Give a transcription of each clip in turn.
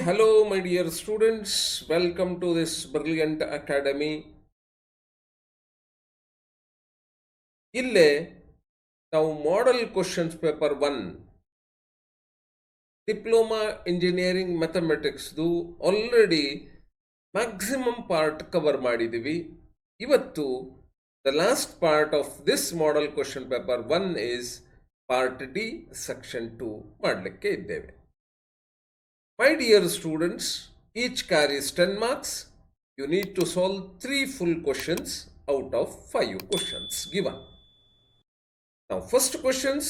hello, my dear students. Welcome to this brilliant academy. ಇಲ್ಲೇ ನಾವು model questions paper 1 diploma engineering ಮ್ಯಾಥಮೆಟಿಕ್ಸ್ದು already maximum part cover ಮಾಡಿದ್ದೀವಿ. ಇವತ್ತು the last part of this model question paper 1 is part D section 2 ಮಾಡಲಿಕ್ಕೆ ಇದ್ದೇವೆ. My dear students, each carries 10 marks. You need to solve 3 full questions out of 5 questions given. Now, first questions,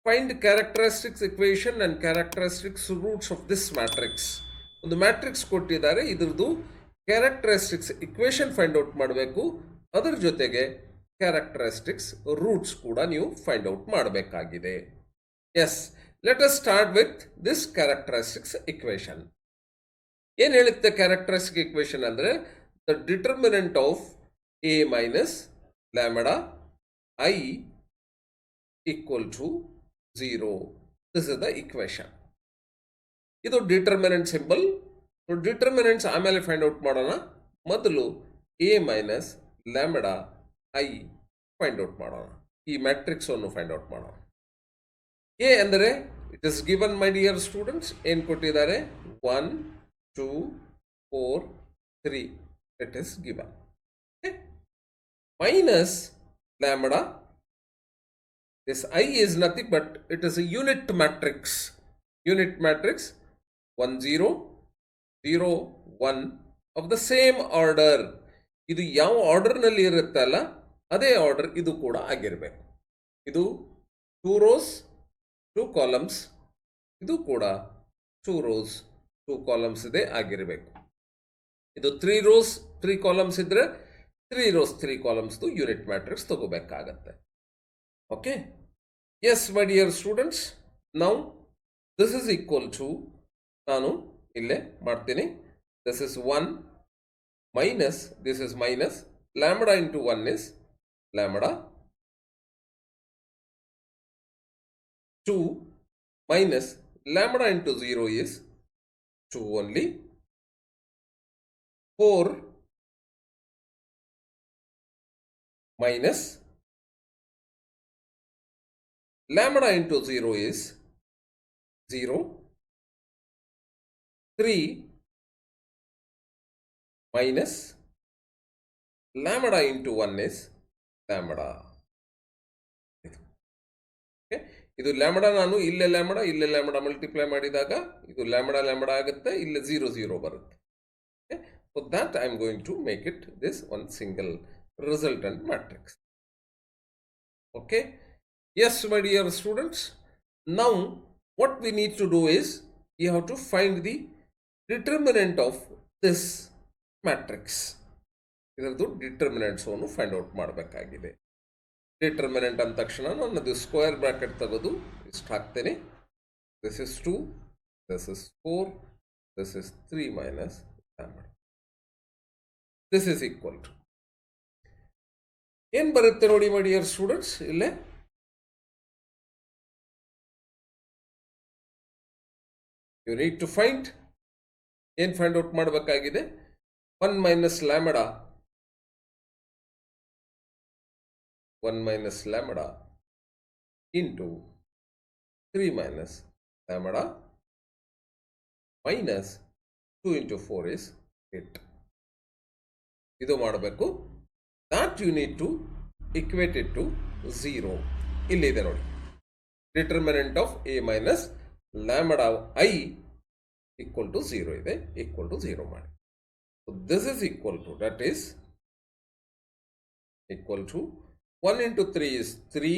find characteristics equation and characteristics roots of this matrix. ಒಂದು matrix ಕೊಟ್ಟಿದ್ದಾರೆ, ಇದರದು characteristics equation find out ಮಾಡಬೇಕು. ಅದರ ಜೊತೆಗೆ characteristics roots ಕೂಡ ನೀವು find out ಮಾಡಬೇಕಾಗಿದೆ. Yes, let us start with this characteristics equation. ಏನು ಹೇಳುತ್ತೆ characteristic equation ಅಂದರೆ the determinant of a minus lambda I equal to 0. This is the equation. ಇದು ಡಿಟರ್ಮಿನೆಂಟ್ ಸಿಂಬಲ್. ಡಿಟರ್ಮಿನೆಂಟ್ಸ್ ಆಮೇಲೆ ಫೈಂಡ್ ಔಟ್ ಮಾಡೋಣ. ಮೊದಲು a minus lambda I find out ಮಾಡೋಣ. ಈ matrix ಅನ್ನು ಫೈಂಡ್ ಔಟ್ ಮಾಡೋಣ. ಎ ಅಂದರೆ it is given my dear students. ಏನು ಕೊಟ್ಟಿದ್ದಾರೆ? 1 2 4 3 it is given. Minus lambda, this I is nothing but it is a unit matrix. Unit matrix 1 0 0 1 of the same order. ಇದು ಯಾವ ಆರ್ಡರ್ನಲ್ಲಿ ಇರುತ್ತಲ್ಲ ಅದೇ ಆರ್ಡರ್ ಇದು ಕೂಡ ಆಗಿರಬೇಕು. ಇದು 2 rows 2 ಕಾಲಮ್ಸ್, ಇದು ಕೂಡ 2 rows 2 ಕಾಲಮ್ಸ್ ಇದೆ ಆಗಿರಬೇಕು. ಇದು 3 rows 3 ಕಾಲಮ್ಸ್ ಇದ್ರೆ 3 rows 3 ಕಾಲಮ್ಸ್ದು ಯೂನಿಟ್ ಮ್ಯಾಟ್ರಿಕ್ಸ್ ತಗೋಬೇಕಾಗತ್ತೆ. Okay, yes my dear students, now this is equal to, ನಾನು ಇಲ್ಲೇ ಮಾಡ್ತೀನಿ, this is 1 minus this is minus lambda into 1 is lambda 2 minus lambda into 0 is 2 only. 4 minus lambda into 0 is 0. 3 minus lambda into 1 is lambda. Okay. ಇದು lambda, ನಾನು ಇಲ್ಲೇ lambda multiply ಮಾಡಿದಾಗ ಇದು lambda ಆಗುತ್ತೆ, ಇಲ್ಲೇ 0 0 ಬರುತ್ತೆ. So that I am going to make it this one single resultant matrix. Okay, yes my dear students, now what we need to do is you have to find the determinant of this matrix. ಇದರದ್ದು determinants ಅನ್ನು find out ಮಾಡಬೇಕಾಗಿದೆ. Determinant ಅಂದ ತಕ್ಷಣ ನನ್ನದು square bracket ತೆಗೆದು ಇಷ್ಟು ಹಾಕ್ತೇನೆ. This is 2, this is 4, this is 3 minus lambda. This is equal to ಏನು ಬರುತ್ತೆ ನೋಡಿ ಮೈ ಡಿಯರ್ ಸ್ಟೂಡೆಂಟ್ಸ್. ಇಲ್ಲೇ ಯು ನೀಡ್ ಟು ಫೈಂಡ್, ಏನು ಫೈಂಡ್ ಔಟ್ ಮಾಡಬೇಕಾಗಿದೆ? 1 minus lambda 1 minus lambda into 3 minus lambda minus 2 into 4 is 8. ಇದು ಮಾಡಬೇಕು. that you need to equate it to 0. ಇಲ್ಲಿದೆ ನೋಡಿ, determinant of a minus lambda I equal to 0 ಇದೆ, equal to 0 ಮಾಡಿ. so this is equal to, that is equal to 1 into 3 is 3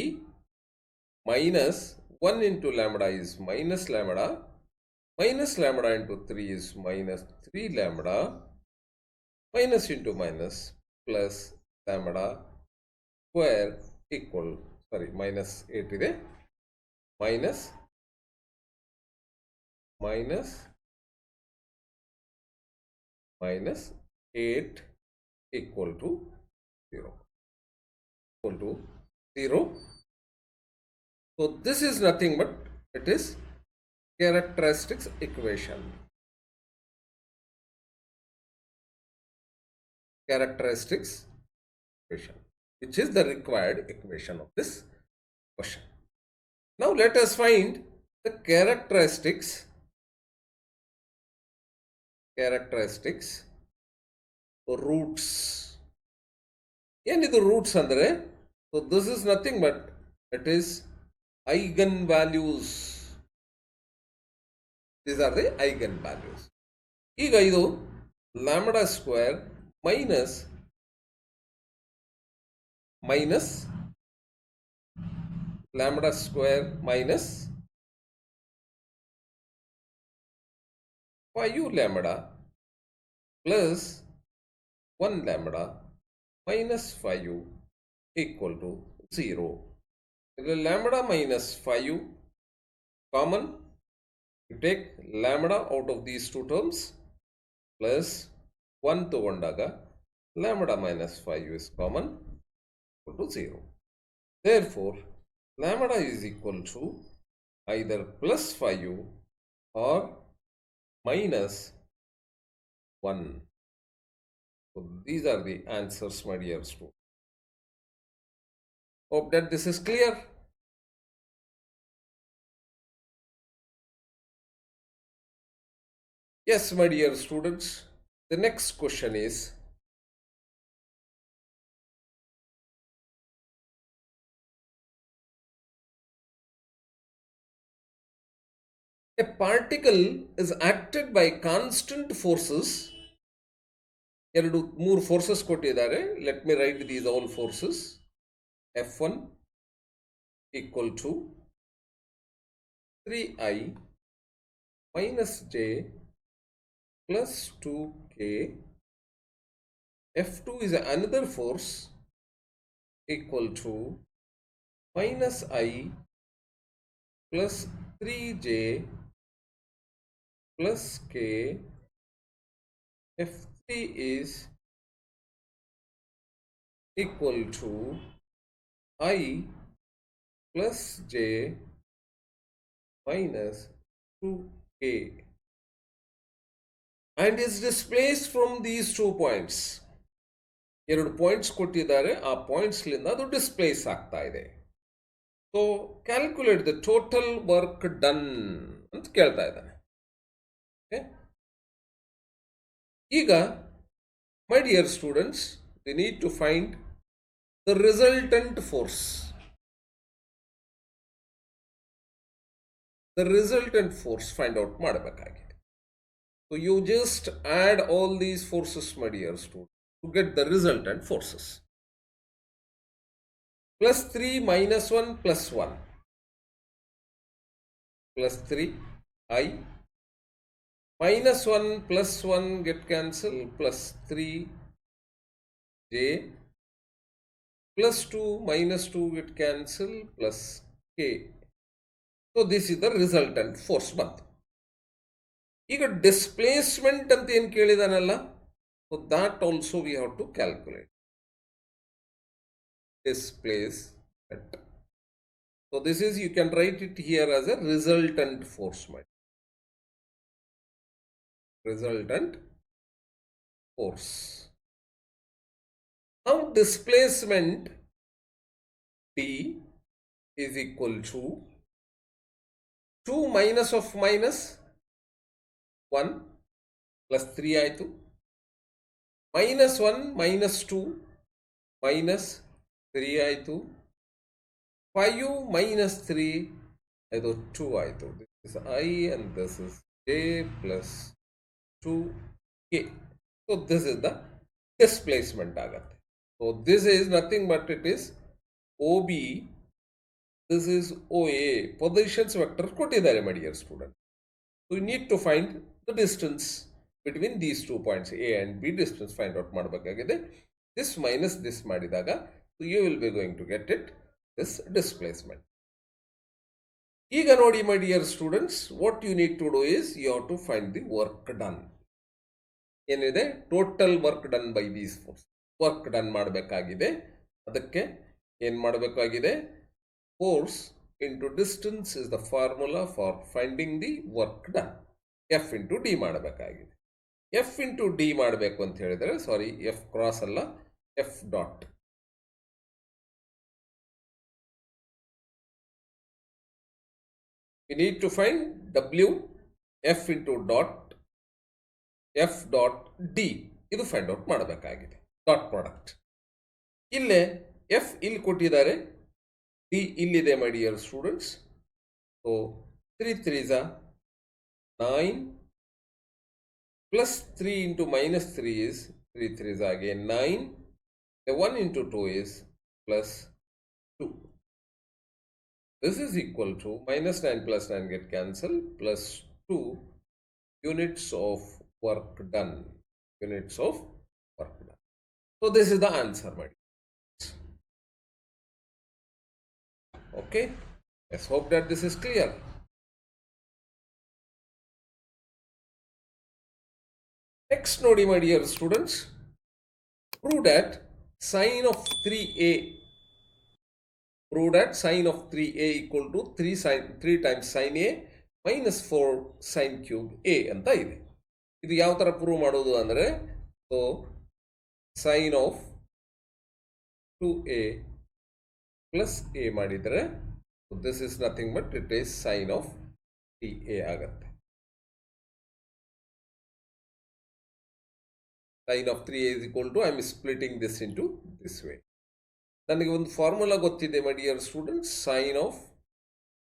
minus 1 into lambda is minus lambda into 3 is minus 3 lambda minus into minus plus lambda square equal, sorry, minus 8 ಇದೆ, minus 8 equal to 0. So this is nothing but it is characteristics equation. characteristics equation, which is the required equation of this question. Now let us find the characteristics roots. ಏನಿದು roots ಅಂದರೆ, so this is nothing but it is eigenvalues. These are the eigenvalues. ಈಗ ಇದು lambda square minus lambda square minus 5 lambda plus 1 lambda minus 5 equal to 0. Lambda minus 5 common. You take lambda out of these two terms plus 1 ತಗೊಂಡಾಗ lambda minus 5 is common, equal to 0. Therefore, lambda is equal to either plus 5 or minus 1. So these are the answers, my dear students. Hope that this is clear. Yes, my dear students, the next question is, a particle is acted by constant forces. ಮೂರು forces ಕೊಟ್ಟಿದ್ದಾರೆ. Let me write these all forces. F1 equal to 3I minus J plus 2K. F2 is another force equal to minus I plus 3J plus K. F3 is equal to I plus J minus 2K and is displaced from these 2 points. ಎರಡು points ಕೊಟ್ಟಿದ್ದಾರೆ, ಆ ಪಾಯಿಂಟ್ಸ್ಲಿಂದ ಅದು displace ಆಗ್ತಾ ಇದೆ. So calculate the total work done ಅಂತ ಕೇಳ್ತಾ ಇದ್ದಾನೆ. ಈಗ my dear students, we need to find the resultant force. The resultant force find out ಮಾಡಬೇಕಾಗಿದೆ. So you just add all these forces, my dear students, to get the resultant forces. Plus 3 minus 1 plus 1 plus 3 I minus 1 plus 1 get cancelled plus 3 J plus 2 minus 2 get cancelled plus K. So this is the resultant force ಬಂತು. ಈಗ displacement ಅಂತ ಏನು ಕೇಳಿದಾನಲ್ಲ, so that also we have to calculate. Displacement. So this is, you can write it here as a resultant force. Resultant force. Now displacement D is equal to 2 minus of minus 1 plus 3 ಆಯಿತು, minus 1 minus 2 minus 3 ಆಯಿತು, 5 minus 3 ಇದು 2 ಆಯಿತು. This is I and this is J plus 2K. So this is the displacement ಆಗುತ್ತೆ. So this is nothing but it is OB, this is OA. Positions vector ಕೊಟ್ಟಿದ್ದಾರೆ my dear student. So you need to find the distance between these 2 points A and B. Distance find out ಮಾಡಬೇಕಾಗಿದೆ. This minus this ಮಾಡಿದಾಗ, so you will be going to get it, this displacement. ಈಗ ನೋಡಿ my dear students, what you need to do is you have to find the work done. ಏನಿದೆ, total work done by these force. Work done ಮಾಡಬೇಕಾಗಿದೆ. ಅದಕ್ಕೆ ಏನು ಮಾಡಬೇಕಾಗಿದೆ, force into distance is the formula for finding the work done. F into D ಮಾಡಬೇಕಾಗಿದೆ. F into D ಮಾಡಬೇಕು ಅಂತ ಹೇಳಿದರೆ, ಸಾರಿ F cross ಅಲ್ಲ, F dot. We need to find W F into dot F dot D. ಇದು find out ಮಾಡಬೇಕಾಗಿದೆ. Dot product ಇಲ್ಲೇ F ಇಲ್ಲಿ ಕೊಟ್ಟಿದ್ದಾರೆ, ಡಿ ಇಲ್ಲಿದೆ ಮೈ dear students. So 3 3s are 9 plus 3 into minus 3 is 3 3s are again 9. The 1 into 2 is plus 2. This is equal to minus 9 plus 9 get cancelled, plus 2 units of work done. Units of work done. So this is the answer, my dear. Okay. Let's hope that this is clear. Next, nodi, my dear students, prove that sine of 3a. Prove that sine of 3a equal to 3 times sine a minus 4 sine cube a ಅಂತ ಇದೆ. ಇದು ಯಾವ ಥರ prove ಮಾಡೋದು ಅಂದರೆ, so sine of 2a plus a ಮಾಡಿದರೆ this is nothing but it is sine of 3a ಆಗುತ್ತೆ. Sine of 3a is equal to, I am splitting this into this way. ನನಗೆ ಒಂದು ಫಾರ್ಮುಲಾ ಗೊತ್ತಿದೆ my dear students. Sine of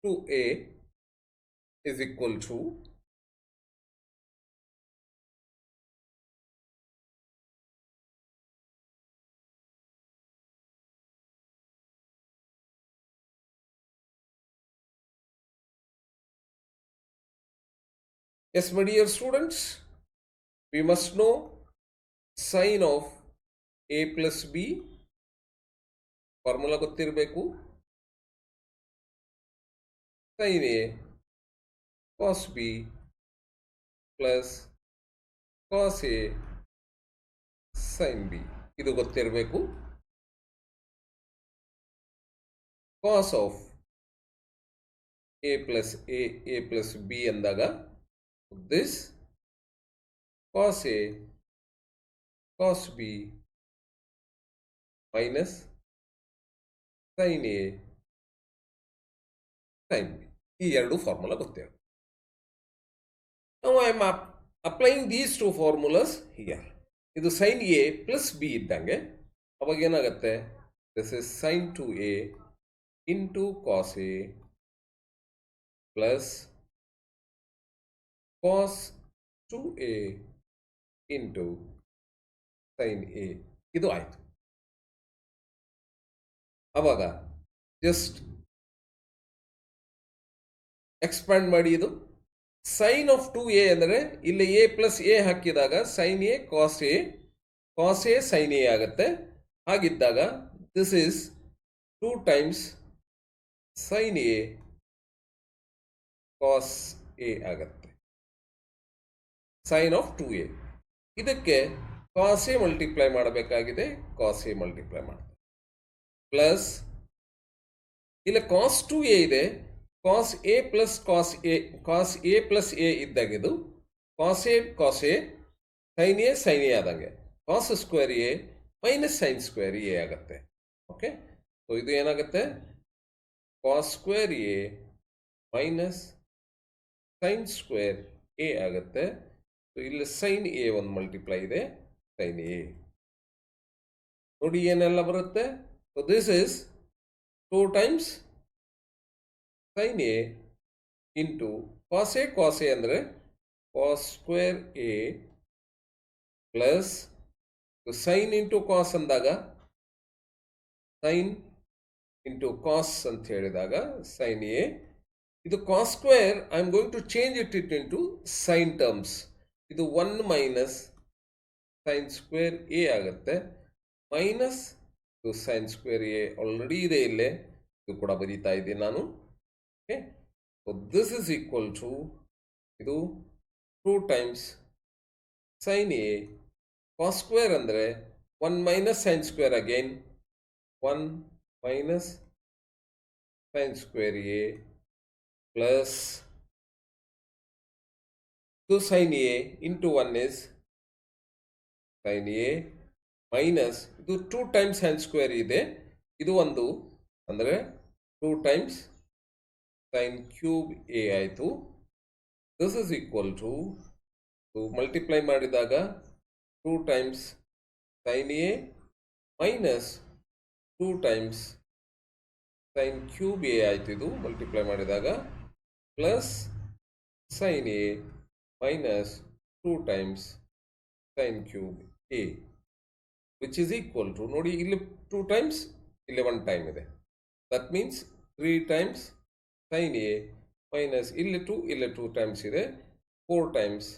2a is equal to yes, my dear students, we must know sine of a plus b. Formula ಗೊತ್ತಿರಬೇಕು. Sine A cos B plus cos A sine B, ಇದು ಗೊತ್ತಿರಬೇಕು. Cos of A plus B ಅಂದಾಗ this cos A cos B minus sine A sine B, ಈ ಎರಡು formula ಗೊತ್ತಿರಬೇಕು. ನಾವು I am applying these two formulas here. ಇದು sine A plus B ಇದ್ದಂಗೆ, ಅವಾಗ ಏನಾಗುತ್ತೆ, this is sine 2a into cos A plus cos 2a into sine A, ಇದು ಆಯಿತು. ಅವಾಗ ಜಸ್ಟ್ ಎಕ್ಸ್ಪ್ಯಾಂಡ್ ಮಾಡಿ, ಇದು ಸೈನ್ ಆಫ್ 2a ಅಂದರೆ ಇಲ್ಲಿ ಎ ಪ್ಲಸ್ ಎ ಹಾಕಿದಾಗ sine A cos A sine A ಆಗುತ್ತೆ. ಹಾಗಿದ್ದಾಗ this is 2 times sine A cos A ಆಗುತ್ತೆ. ಸೈನ್ ಆಫ್ 2a, ಇದಕ್ಕೆ ಕಾಸ್ ಎ ಮಲ್ಟಿಪ್ಲೈ ಮಾಡಬೇಕಾಗಿದೆ, ಕಾಸ್ ಎ ಮಲ್ಟಿಪ್ಲೈ ಮಾಡ್ತಾರೆ. ಪ್ಲಸ್ ಇಲ್ಲಿ ಕಾಸ್ 2a ಇದೆ, cos A plus cos A plus A ಇದ್ದಾಗ ಇದು ಕಾಸ್ ಎ ಸೈನ್ ಎ ಆದಂಗೆ cos square A minus sine square A ಆಗುತ್ತೆ. ಓಕೆ, ಸೊ ಇದು ಏನಾಗುತ್ತೆ, cos square A minus sine square A ಆಗುತ್ತೆ. ಸೊ ಇಲ್ಲಿ ಸೈನ್ ಎ ಒಂದು ಮಲ್ಟಿಪ್ಲೈ ಇದೆ, ಸೈನ್ ಎ ನೋಡಿ ಏನೆಲ್ಲ ಬರುತ್ತೆ. So this is 2 times sine A into cos A ಅಂದರೆ cos square A plus sine into cos ಅಂದಾಗ ಸೈನ್ ಇಂಟು ಕಾಸ್ ಅಂತ ಹೇಳಿದಾಗ ಸೈನ್ ಎ. ಇದು cos square I am going to change it into sine terms. ಇದು 1 minus sine square A ಆಗುತ್ತೆ, minus sine square A already ಇದೆ ಇಲ್ಲೇ, ಇದು ಕೂಡ ಬರೀತಾ ಇದ್ದೀನಿ ನಾನು. Okay, so this is equal to ಇದು 2 times sine A cos square ಅಂದರೆ 1 minus sine square again 1 minus sine square A plus 2 sin a into 1 is sin a minus ಇದು 2 ಟೈಮ್ಸ್ sin ಸ್ಕ್ವೇರ್ ಇದೆ, ಇದು ಒಂದು ಅಂದರೆ 2 ಟೈಮ್ಸ್ sin ಕ್ಯೂಬ್ a ಆಯಿತು. This is equal to multiply ಮಾಡಿದಾಗ 2 times sin a minus 2 times sin cube a ಆಯಿತು, ಇದು multiply ಮಾಡಿದಾಗ plus sin a minus 2 times sin cube a which is equal to, ನೋಡಿ ಇಲ್ಲಿ 2 ಟೈಮ್ಸ್ ಇಲ್ಲಿ 1 time ಇದೆ, that means 3 times sin a minus ಇಲ್ಲಿ 2 times ಇದೆ 4 times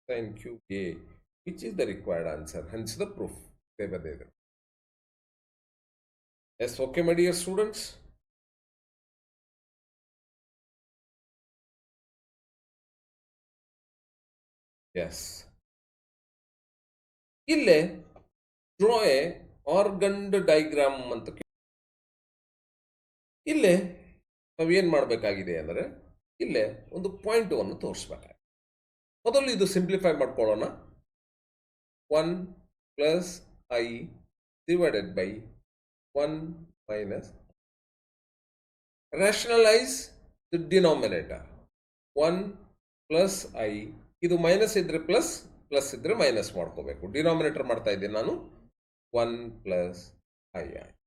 sin cube a which is the required answer, hence the proof. Yes, okay my dear students. Yes, ಇಲ್ಲೇ draw A ಆರ್ಗನ್ಡ್ diagram ಅಂತ ಇಲ್ಲೇ ನಾವೇನು ಮಾಡಬೇಕಾಗಿದೆ ಅಂದರೆ ಇಲ್ಲೇ ಒಂದು ಪಾಯಿಂಟನ್ನು ತೋರಿಸ್ಬೇಕಾಗಿದೆ. ಮೊದಲು ಇದು ಸಿಂಪ್ಲಿಫೈ ಮಾಡ್ಕೊಳ್ಳೋಣ. 1 plus I divided by 1 minus rationalise the denominator. 1 plus I, ಇದು ಮೈನಸ್ ಇದ್ರೆ ಪ್ಲಸ್, ಪ್ಲಸ್ ಇದ್ರೆ ಮೈನಸ್ ಮಾಡ್ಕೋಬೇಕು. ಡಿನಾಮಿನೇಟರ್ ಮಾಡ್ತಾ ಇದ್ದೀನಿ ನಾನು 1 ಪ್ಲಸ್ ಐ ಆಯ್ತು.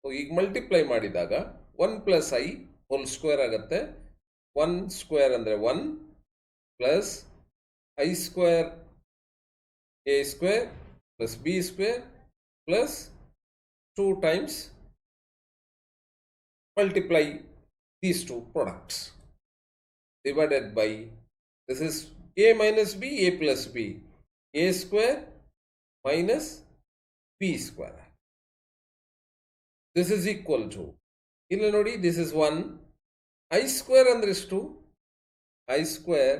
ಸೊ ಈಗ ಮಲ್ಟಿಪ್ಲೈ ಮಾಡಿದಾಗ 1 ಪ್ಲಸ್ ಐ ಹೋಲ್ ಸ್ಕ್ವೇರ್ ಆಗುತ್ತೆ. 1 ಸ್ಕ್ವೇರ್ ಅಂದರೆ 1 plus I square A square plus B square plus 2 times multiply these 2 products divided by, this is a minus b, a plus b, a square minus b square. This is equal to, ಇಲ್ಲಿ ನೋಡಿ this is 1, I square ಅಂದ್ರೆ ಎಷ್ಟು, I square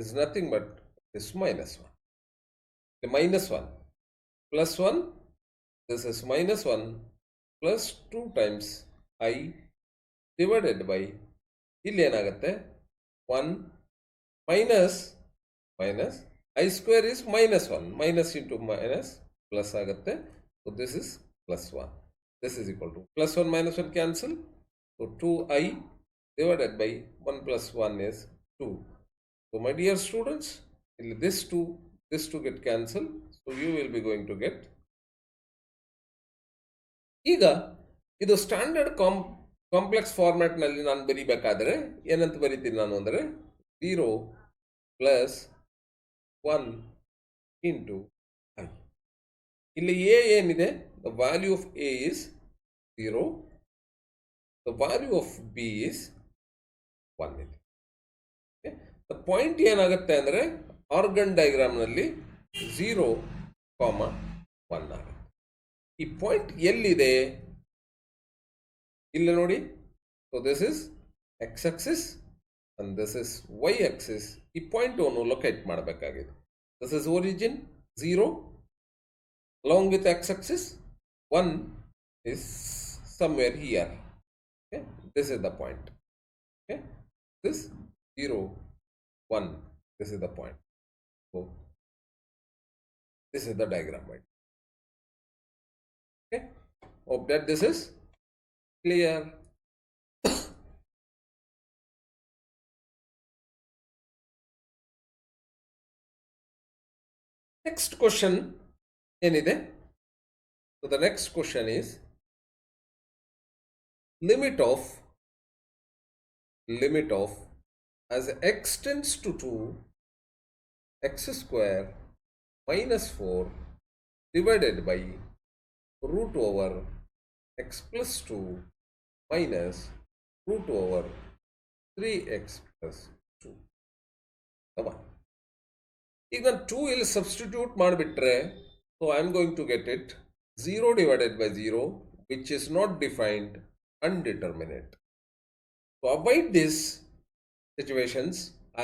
is nothing but this minus 1, the minus 1 plus 1, this is minus 1 plus 2 times I divided by, ಇಲ್ಲಿ ಏನಾಗುತ್ತೆ 1 minus minus i square is minus 1, minus into minus plus ಆಗುತ್ತೆ. So this is plus 1, this is equal to plus 1 minus 1 cancel. So 2i divided by 1 plus 1 is 2. So my dear students, ಇಲ್ಲಿ this 2 get cancelled. So you will be going to get, ಈಗ ಇದು standard complex ಫಾರ್ಮ್ಯಾಟ್ನಲ್ಲಿ ನಾನು ಬರೀಬೇಕಾದ್ರೆ ಏನಂತ ಬರೀತೀನಿ ನಾನು ಅಂದರೆ 0 plus 1 into I. ಇಲ್ಲಿ A ಏನಿದೆ, the value of A is 0, the value of B is 1 ಇದೆ. ದ ಪಾಯಿಂಟ್ ಏನಾಗುತ್ತೆ ಅಂದರೆ ಆರ್ಗನ್ ಡೈಗ್ರಾಮ್ನಲ್ಲಿ 0, 1 ಆಗುತ್ತೆ. ಈ ಪಾಯಿಂಟ್ ಎಲ್ಲಿದೆ ಇಲ್ಲಿ ನೋಡಿ. So this is X Axis and this is y axis. ಈ ಪಾಯಿಂಟ್ ಅನ್ನು ಲೊಕೇಟ್ ಮಾಡಬೇಕಾಗಿದೆ. This is origin 0 along with x axis, 1 is somewhere here. Okay, this is the point. Okay, this 0, 1, this is the point. So this is the diagram, right? Okay, hope that this is clear. Next question ಏನಿದೆ? So the next question is limit of as x tends to 2, x square minus 4 divided by root over x plus 2 minus root over 3x plus 2. Come on. ಈಗ ನಾನು 2 ಇಲ್ಲಿ substitute ಮಾಡಿಬಿಟ್ರೆ, so I am going to get it 0 divided by 0 which is not defined, undeterminate. To avoid these situations,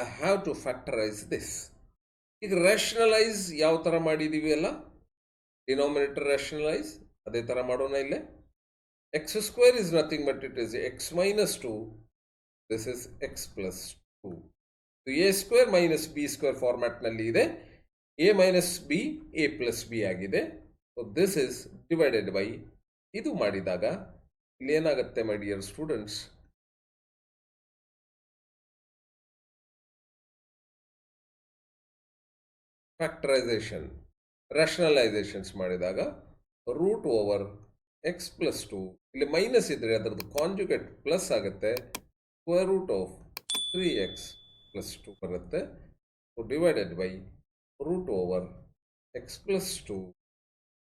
I have to factorize this. ಈಗ rationalise ಯಾವ ಥರ ಮಾಡಿದ್ದೀವಿ ಅಲ್ಲ, denominator rationalise ಅದೇ ಥರ ಮಾಡೋಣ. ಇಲ್ಲೇ x square is nothing but it is x minus 2, this is x plus 2. A square minus B square ಫಾರ್ಮ್ಯಾಟ್ನಲ್ಲಿ ಇದೆ. A minus B A plus B ಆಗಿದೆ. So this is divided by ಇದು ಮಾಡಿದಾಗ ಇಲ್ಲಿ ಏನಾಗುತ್ತೆ my dear students, factorisation rationalisations ಮಾಡಿದಾಗ root over x plus 2, ಇಲ್ಲಿ minus ಇದ್ರೆ ಅದರದ್ದು ಕಾಂಜುಗೇಟ್ ಪ್ಲಸ್ ಆಗುತ್ತೆ, square root of 3x plus 2 ಬರುತ್ತೆ. Divided by root over x plus 2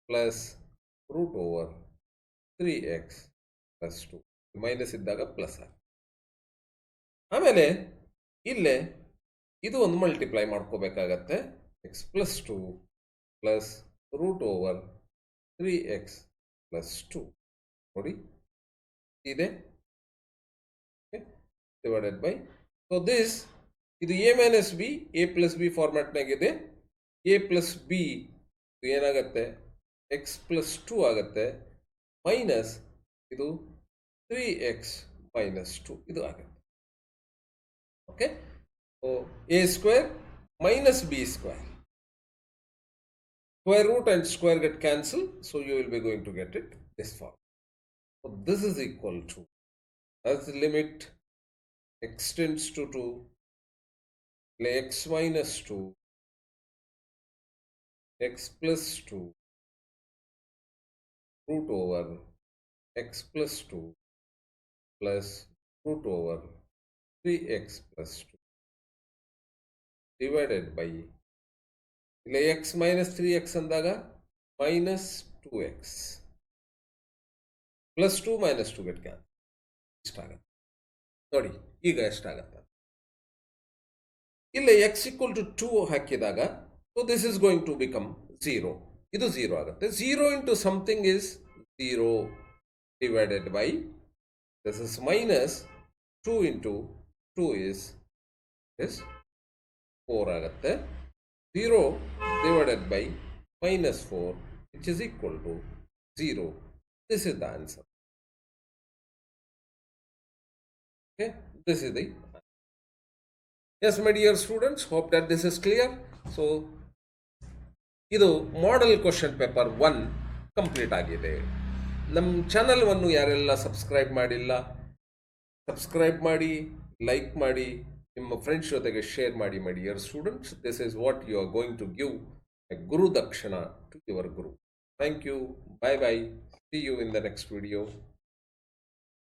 plus root over 3x plus 2, minus ಇದ್ದಾಗ ಪ್ಲಸ್ ಆಗುತ್ತೆ. ಆಮೇಲೆ ಇಲ್ಲೇ ಇದು ಒಂದು ಮಲ್ಟಿಪ್ಲೈ ಮಾಡ್ಕೋಬೇಕಾಗತ್ತೆ, x plus 2 plus root over 3x plus 2 ನೋಡಿ ಇದೆ ಡಿವೈಡೆಡ್ ಬೈ. ಸೊ ದಿಸ್ ಇದು A minus B A plus B ಫಾರ್ಮ್ಯಾಟ್ನಾಗಿದೆ. ಎ ಪ್ಲಸ್ ಬಿ ಏನಾಗುತ್ತೆ ಎಕ್ಸ್ ಪ್ಲಸ್ 2 ಆಗುತ್ತೆ, ಮೈನಸ್ ಇದು 3x ಮೈನಸ್ 2 ಇದು ಆಗುತ್ತೆ. Okay, so A square minus B square, square root and square get cancelled, so you will be going to get it this form. So this is equal to, as the limit x tends to 2, x minus 2, x plus 2, root over x plus 2 plus root over 3x plus 2 divided by ಇಲ್ಲಿ x minus 3x ಅಂದಾಗ minus 2x plus 2 minus 2 get cancel, ಇಷ್ಟಾಗತ್ತೆ ನೋಡಿ. ಈಗ ಎಷ್ಟಾಗತ್ತೆ ಇಲ್ಲಿ x equal to 2 ಹಾಕಿದಾಗ, so this is going to become 0, ಇದು 0 ಆಗುತ್ತೆ. 0 into something is 0 divided by this is minus 2 into 2 is 4 ಆಗುತ್ತೆ. 0 divided by minus 4, which is equal to 0. This is the answer. Okay, this is the answer. Yes, my dear students, hope that this is clear. So, ಇದು model question paper 1 complete ಆಗಿದೆ. ನಮ್ಮ ಚಾನಲ್ವನ್ನು ಯಾರೆಲ್ಲ subscribe ಮಾಡಿಲ್ಲ, subscribe ಮಾಡಿ, like ಮಾಡಿ, ನಿಮ್ಮ friends ಜೊತೆಗೆ share ಮಾಡಿ. My dear students, this is what you are going to give a guru dakshina to your guru. Thank you, bye bye, see you in the next video.